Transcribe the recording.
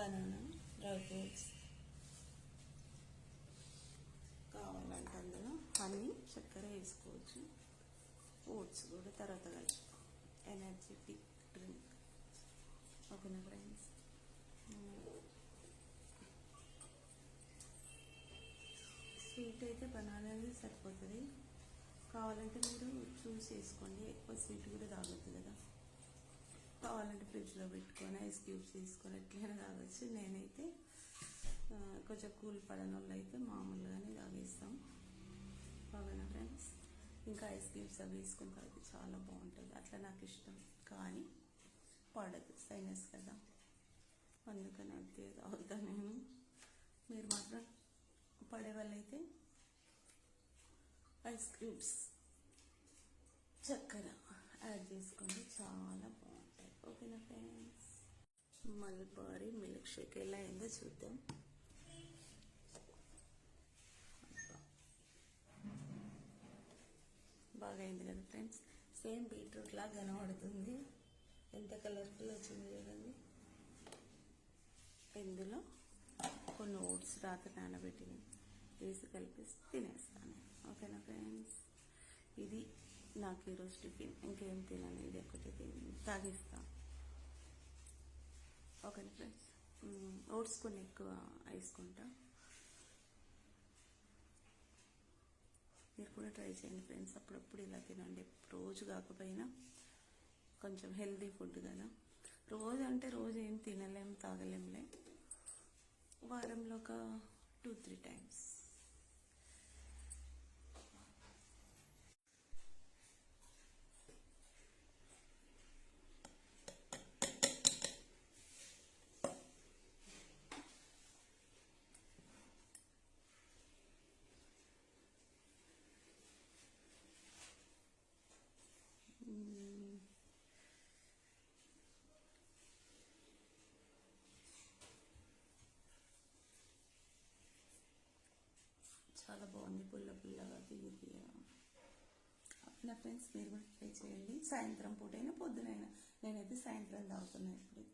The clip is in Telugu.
బనానా, డ్రై ఫ్రూట్స్ కావాలంటే అందులో హనీ, చక్కెర వేసుకోవచ్చు. ఓట్స్ కూడా తర్వాత కలుపు. Energetic drink. ఓకేనా ఫ్రెండ్స్? స్వీట్ అయితే బనానానే సరిపోతుంది. కావాలంటే మీరు చూస్ చేసుకోండి. ఎక్కువ స్వీట్ కూడా తాగొద్దు కదా. కావాలంటే ఫ్రిడ్జ్లో పెట్టుకొని ఐస్ క్యూబ్స్ తీసుకొని ఎట్లయినా తాగొచ్చు. నేనైతే కొంచెం కూల్ పడని వాళ్ళు అయితే మామూలుగానే తాగేస్తాం. బాగా ఫ్రెండ్స్, ఇంకా ఐస్ క్యూబ్స్ అవి వేసుకుని తాగితే చాలా బాగుంటుంది. అట్లా నాకు ఇష్టం, కానీ పడదు, సైనస్ కదా, అందుకని అయితే తాగుతా నేను. మీరు మాత్రం పడే వాళ్ళైతే ఐస్ క్యూబ్స్, చక్కెర యాడ్ చేసుకోండి, చాలా బాగుంటాయి. ఓకేనా ఫ్రెండ్స్? మల్బరీ మిల్క్ షేక్ ఎలా అయిందో చూద్దాం. బాగా అయింది కదా ఫ్రెండ్స్? సేమ్ బీట్రూట్ లాగా కనబడుతుంది. ఎంత కలర్ఫుల్ వచ్చింది చూడండి. ఇందులో కొన్ని ఓట్స్ రాత్రి నానబెట్టి వేసి కలిపి తినేస్తాను. ఓకేనా ఫ్రెండ్స్? ఇది నాకు ఈరోజు టిఫిన్. ఇంకేం తినను, ఇది ఒకటి తాగిస్తాను. ఓకేనా ఫ్రెండ్స్? ఓట్స్ కొన్ని ఎక్కువ వేసుకుంటా. మీరు కూడా ట్రై చేయండి ఫ్రెండ్స్. అప్పుడప్పుడు ఇలా తినండి, రోజు కాకపోయినా. కొంచెం హెల్తీ ఫుడ్ కదా. రోజు అంటే రోజు ఏం తినలేం, తాగలేంలే. వారంలో ఒక 2-3 టైమ్స్. చాలా బాగుంది, పుల్ల పుల్లగా, తీయగా. నా ఫ్రెండ్స్, మీరు కూడా ట్రై చేయండి. సాయంత్రం పూటైనా పొద్దునైనా. నేనైతే సాయంత్రం తాగుతున్నాను ఇప్పుడు.